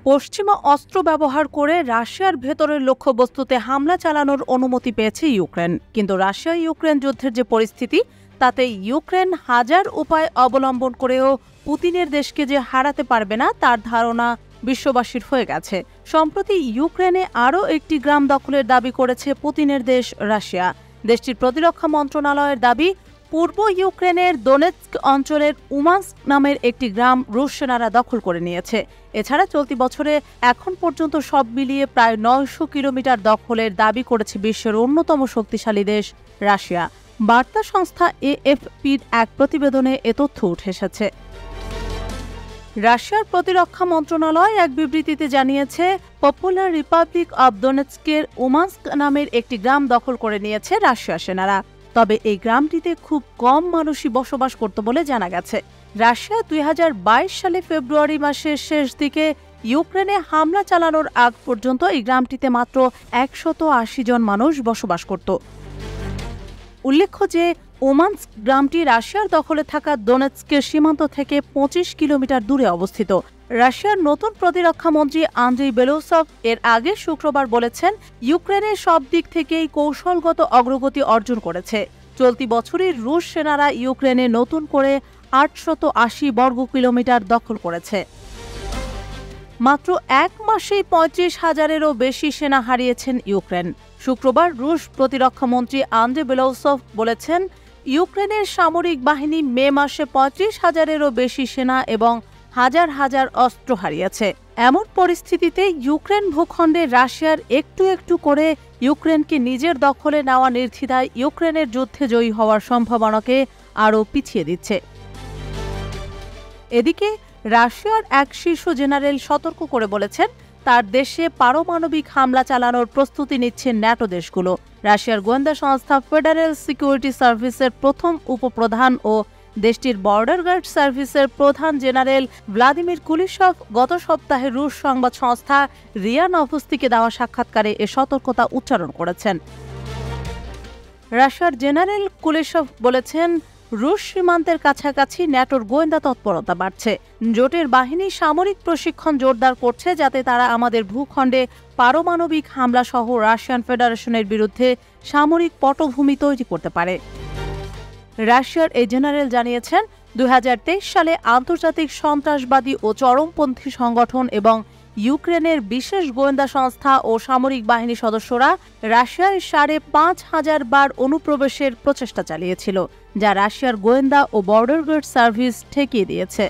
পশ্চিমা অস্ত্র ব্যবহার করে রাশিয়ার ভেতরের লক্ষ্যবস্তুতে হামলা চালানোর অনুমতি পেয়েছে ইউক্রেন। কিন্তু রাশিয়া ইউক্রেন যুদ্ধের যে পরিস্থিতি, তাতে ইউক্রেন হাজার উপায় অবলম্বন করেও পুতিনের দেশকে যে হারাতে পারবে না তার ধারণা বিশ্ববাসীর হয়ে গেছে। সম্প্রতি ইউক্রেনে আরও একটি গ্রাম দখলের দাবি করেছে পুতিনের দেশ রাশিয়া। দেশটির প্রতিরক্ষা মন্ত্রণালয়ের দাবি, পূর্ব ইউক্রেনের দোনেৎস্ক অঞ্চলের উমান্স্ক নামের একটি গ্রাম রুশ সেনারা দখল করে নিয়েছে। এছাড়া চলতি বছরে এখন পর্যন্ত সব মিলিয়ে প্রায় ৯০০ কিলোমিটার দখলের দাবি করেছে বিশ্বের অন্যতম শক্তিশালী দেশ রাশিয়া। বার্তা সংস্থা এএফপির এক প্রতিবেদনে এ তথ্য উঠে এসেছে। রাশিয়ার প্রতিরক্ষা মন্ত্রণালয় এক বিবৃতিতে জানিয়েছে, পপুলার রিপাবলিক অব দোনেৎস্কের উমান্স্ক নামের একটি গ্রাম দখল করে নিয়েছে রাশিয়া সেনারা। তবে এই গ্রামটিতে খুব কম মানুষই বসবাস করত বলে জানা গেছে। রাশিয়া ২০২২ সালে ফেব্রুয়ারি মাসের শেষ দিকে ইউক্রেনে হামলা চালানোর আগ পর্যন্ত এই গ্রামটিতে মাত্র ১৮০ জন মানুষ বসবাস করত। উল্লেখ্য যে উমান্স্ক গ্রামটি রাশিয়ার দখলে থাকা দোনেৎস্কের সীমান্ত থেকে ২৫ কিলোমিটার দূরে অবস্থিত। রাশিয়ার নতুন প্রতিরক্ষা মন্ত্রী আন্দ্রেই বেলোসভ এর আগে শুক্রবার বলেছেন, ইউক্রেনের সব দিক থেকেই কৌশলগত অগ্রগতি অর্জন করেছে। চলতি বছরই রুশ সেনারা ইউক্রেনে নতুন করে ৮৮০ বর্গ কিলোমিটার দখল করেছে। মাত্র এক মাসেই ৩৫,০০০-এরও বেশি সেনা হারিয়েছেন ইউক্রেন। শুক্রবার রুশ প্রতিরক্ষা মন্ত্রী আন্দ্রেই বেলোসভ বলেছেন, ইউক্রেনের সামরিক বাহিনী মে মাসে ৩৫,০০০-এরও বেশি সেনা এবং হাজার হাজার অস্ত্র হারিয়েছে। এমন পরিস্থিতিতে ইউক্রেন ভূখণ্ডে রাশিয়ার একটু একটু করে ইউক্রেনকে নিজের দখলে নেওয়া নির্দ্বিধায় ইউক্রেনের যুদ্ধে জয়ী হওয়ার সম্ভাবনাকে আরও পিছিয়ে দিচ্ছে। এদিকে রাশিয়ার এক শীর্ষ জেনারেল সতর্ক করে বলেছেন, তার দেশে পারমাণবিক হামলা চালানোর প্রস্তুতি নিচ্ছে ন্যাটো দেশগুলো। রাশিয়ার গোয়েন্দা সংস্থা ফেডারেল সিকিউরিটি সার্ভিসের প্রথম উপপ্রধান ও দেশটির বর্ডার গার্ড সার্ভিসের প্রধান জেনারেল ভ্লাদিমির কুলিশভ গত সপ্তাহে রুশ সংবাদ সংস্থা রিয়া নভস্তিকে দেওয়া সাক্ষাৎকারে এ সতর্কতা উচ্চারণ করেছেন। রাশিয়ার জেনারেল কুলিশভ বলেছেন, রুশ সীমান্তের কাছাকাছি ন্যাটোর গোয়েন্দা তৎপরতা বাড়ছে। জোটের বাহিনী সামরিক প্রশিক্ষণ জোরদার করছে, যাতে তারা আমাদের ভূখণ্ডে পারমাণবিক হামলা সহ রাশিয়ান ফেডারেশনের বিরুদ্ধে সামরিক পটভূমি তৈরি করতে পারে। রাশিয়ার এই জেনারেল জানিয়েছেন, ২০২৩ সালে আন্তর্জাতিক সন্ত্রাসবাদী ও চরমপন্থী সংগঠন এবং ইউক্রেনের বিশেষ গোয়েন্দা সংস্থা ও সামরিক বাহিনী সদস্যরা রাশিয়ায় ৫,৫০০ বার অনুপ্রবেশের প্রচেষ্টা চালিয়েছিল, যা রাশিয়ার গোয়েন্দা ও বর্ডার গার্ড সার্ভিস ঠেকিয়ে দিয়েছে।